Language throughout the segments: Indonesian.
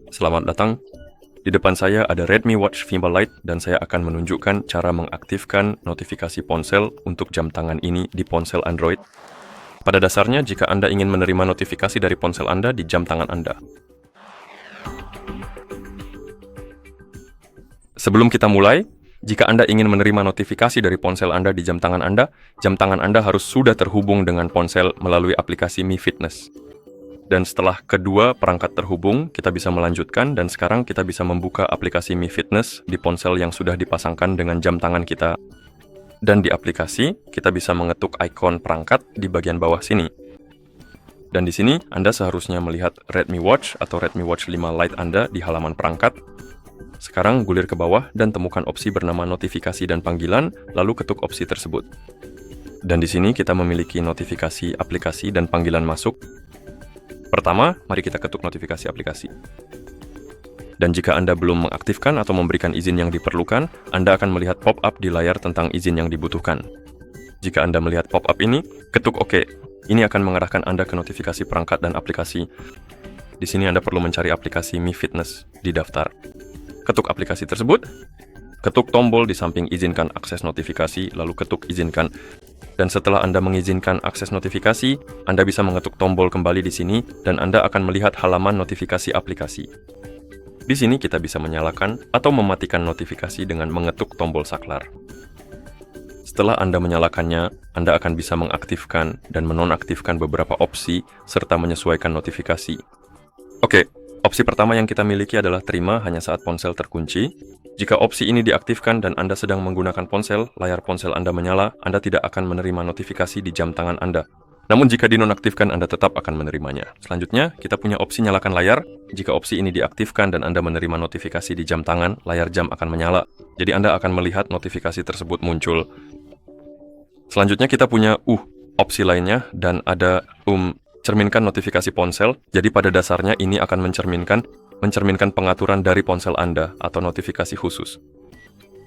Selamat datang. Di depan saya ada Redmi Watch Fimba Lite dan saya akan menunjukkan cara mengaktifkan notifikasi ponsel untuk jam tangan ini di ponsel Android. Pada dasarnya, jika Anda ingin menerima notifikasi dari ponsel Anda di jam tangan Anda. Sebelum kita mulai, jika Anda ingin menerima notifikasi dari ponsel Anda di jam tangan Anda harus sudah terhubung dengan ponsel melalui aplikasi Mi Fitness. Dan setelah kedua perangkat terhubung, kita bisa melanjutkan dan sekarang kita bisa membuka aplikasi Mi Fitness di ponsel yang sudah dipasangkan dengan jam tangan kita. Dan di aplikasi, kita bisa mengetuk ikon perangkat di bagian bawah sini. Dan di sini, Anda seharusnya melihat Redmi Watch atau Redmi Watch 5 Lite Anda di halaman perangkat. Sekarang gulir ke bawah dan temukan opsi bernama notifikasi dan panggilan, lalu ketuk opsi tersebut. Dan di sini kita memiliki notifikasi aplikasi dan panggilan masuk. Pertama, mari kita ketuk notifikasi aplikasi. Dan jika Anda belum mengaktifkan atau memberikan izin yang diperlukan, Anda akan melihat pop-up di layar tentang izin yang dibutuhkan. Jika Anda melihat pop-up ini, ketuk OK. Ini akan mengarahkan Anda ke notifikasi perangkat dan aplikasi. Di sini Anda perlu mencari aplikasi Mi Fitness di daftar. Ketuk aplikasi tersebut, ketuk tombol di samping izinkan akses notifikasi, lalu ketuk izinkan. Dan setelah Anda mengizinkan akses notifikasi, Anda bisa mengetuk tombol kembali di sini dan Anda akan melihat halaman notifikasi aplikasi. Di sini kita bisa menyalakan atau mematikan notifikasi dengan mengetuk tombol saklar. Setelah Anda menyalakannya, Anda akan bisa mengaktifkan dan menonaktifkan beberapa opsi serta menyesuaikan notifikasi. Oke, opsi pertama yang kita miliki adalah terima hanya saat ponsel terkunci. Jika opsi ini diaktifkan dan Anda sedang menggunakan ponsel, layar ponsel Anda menyala, Anda tidak akan menerima notifikasi di jam tangan Anda. Namun jika dinonaktifkan, Anda tetap akan menerimanya. Selanjutnya, kita punya opsi nyalakan layar. Jika opsi ini diaktifkan dan Anda menerima notifikasi di jam tangan, layar jam akan menyala. Jadi Anda akan melihat notifikasi tersebut muncul. Selanjutnya kita punya opsi lainnya dan ada cerminkan notifikasi ponsel. Jadi pada dasarnya ini akan mencerminkan pengaturan dari ponsel Anda atau notifikasi khusus.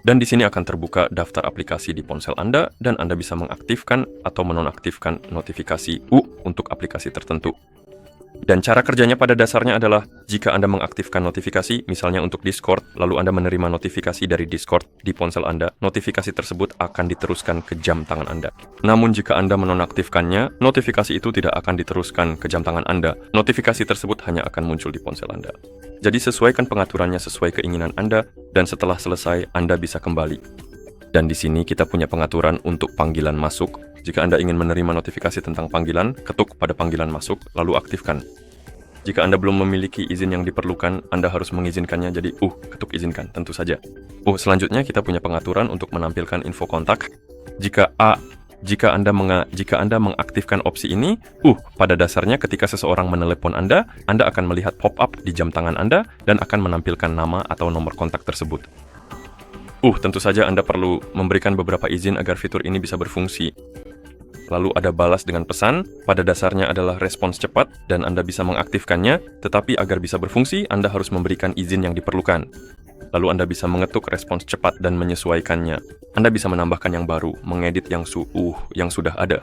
Dan di sini akan terbuka daftar aplikasi di ponsel Anda dan Anda bisa mengaktifkan atau menonaktifkan notifikasi untuk aplikasi tertentu. Dan cara kerjanya pada dasarnya adalah jika Anda mengaktifkan notifikasi, misalnya untuk Discord, lalu Anda menerima notifikasi dari Discord di ponsel Anda, notifikasi tersebut akan diteruskan ke jam tangan Anda. Namun jika Anda menonaktifkannya, notifikasi itu tidak akan diteruskan ke jam tangan Anda. Notifikasi tersebut hanya akan muncul di ponsel Anda. Jadi sesuaikan pengaturannya sesuai keinginan Anda, dan setelah selesai, Anda bisa kembali. Dan di sini kita punya pengaturan untuk panggilan masuk. Jika Anda ingin menerima notifikasi tentang panggilan, ketuk pada panggilan masuk, lalu aktifkan. Jika Anda belum memiliki izin yang diperlukan, Anda harus mengizinkannya, jadi ketuk izinkan, tentu saja. Selanjutnya kita punya pengaturan untuk menampilkan info kontak. Jika Anda mengaktifkan opsi ini, pada dasarnya ketika seseorang menelepon Anda akan melihat pop-up di jam tangan Anda dan akan menampilkan nama atau nomor kontak tersebut. Tentu saja Anda perlu memberikan beberapa izin agar fitur ini bisa berfungsi. Lalu ada balas dengan pesan, pada dasarnya adalah respons cepat dan Anda bisa mengaktifkannya, tetapi agar bisa berfungsi, Anda harus memberikan izin yang diperlukan. Lalu Anda bisa mengetuk respons cepat dan menyesuaikannya. Anda bisa menambahkan yang baru, mengedit yang sudah ada.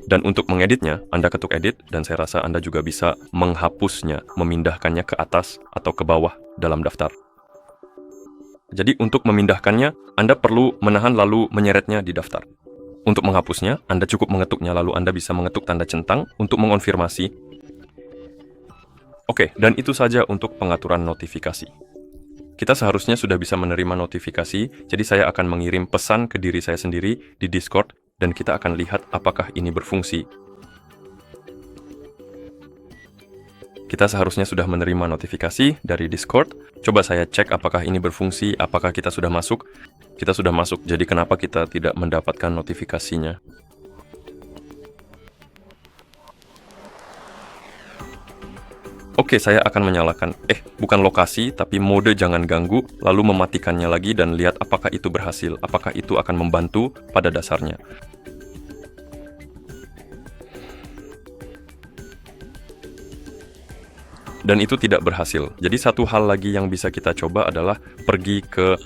Dan untuk mengeditnya, Anda ketuk edit dan saya rasa Anda juga bisa menghapusnya, memindahkannya ke atas atau ke bawah dalam daftar. Jadi untuk memindahkannya, Anda perlu menahan lalu menyeretnya di daftar. Untuk menghapusnya, Anda cukup mengetuknya lalu Anda bisa mengetuk tanda centang untuk mengonfirmasi. Oke, dan itu saja untuk pengaturan notifikasi. Kita seharusnya sudah bisa menerima notifikasi, jadi saya akan mengirim pesan ke diri saya sendiri di Discord dan kita akan lihat apakah ini berfungsi. Kita seharusnya sudah menerima notifikasi dari Discord. Coba saya cek apakah ini berfungsi, apakah kita sudah masuk. Kita sudah masuk, jadi kenapa kita tidak mendapatkan notifikasinya? Oke, saya akan menyalakan, bukan lokasi, tapi mode jangan ganggu, lalu mematikannya lagi dan lihat apakah itu berhasil, apakah itu akan membantu pada dasarnya. Dan itu tidak berhasil. Jadi satu hal lagi yang bisa kita coba adalah pergi ke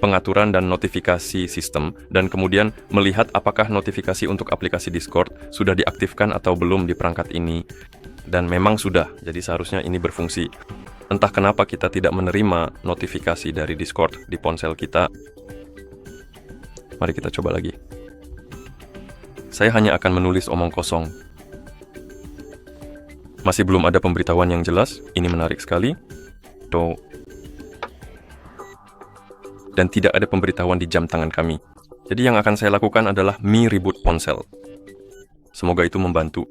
pengaturan dan notifikasi sistem dan kemudian melihat apakah notifikasi untuk aplikasi Discord sudah diaktifkan atau belum di perangkat ini. Dan memang sudah, jadi seharusnya ini berfungsi. Entah kenapa kita tidak menerima notifikasi dari Discord di ponsel kita. Mari kita coba lagi. Saya hanya akan menulis omong kosong. Masih belum ada pemberitahuan yang jelas, ini menarik sekali. Dan tidak ada pemberitahuan di jam tangan kami. Jadi yang akan saya lakukan adalah reboot ponsel. Semoga itu membantu.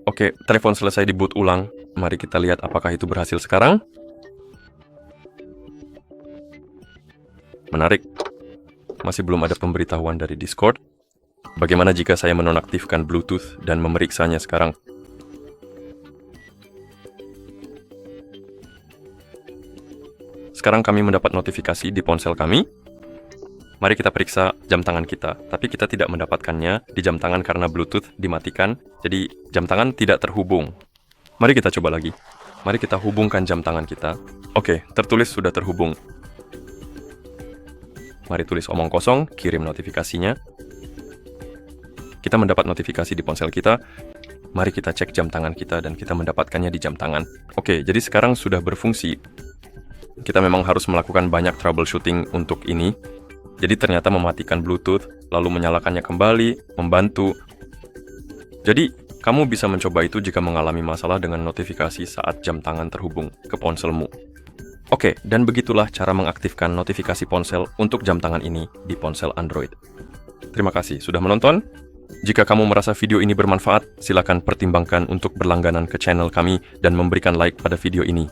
Oke, telepon selesai di-boot ulang. Mari kita lihat apakah itu berhasil sekarang. Menarik. Masih belum ada pemberitahuan dari Discord. Bagaimana jika saya menonaktifkan Bluetooth dan memeriksanya sekarang? Sekarang kami mendapat notifikasi di ponsel kami. Mari kita periksa jam tangan kita. Tapi kita tidak mendapatkannya di jam tangan karena Bluetooth dimatikan. Jadi jam tangan tidak terhubung. Mari kita coba lagi. Mari kita hubungkan jam tangan kita. Oke, tertulis sudah terhubung. Mari tulis omong kosong, kirim notifikasinya. Kita mendapat notifikasi di ponsel kita. Mari kita cek jam tangan kita dan kita mendapatkannya di jam tangan. Oke, jadi sekarang sudah berfungsi. Kita memang harus melakukan banyak troubleshooting untuk ini. Jadi ternyata mematikan Bluetooth, lalu menyalakannya kembali, membantu. Jadi, kamu bisa mencoba itu jika mengalami masalah dengan notifikasi saat jam tangan terhubung ke ponselmu. Oke, dan begitulah cara mengaktifkan notifikasi ponsel untuk jam tangan ini di ponsel Android. Terima kasih sudah menonton. Jika kamu merasa video ini bermanfaat, silakan pertimbangkan untuk berlangganan ke channel kami dan memberikan like pada video ini.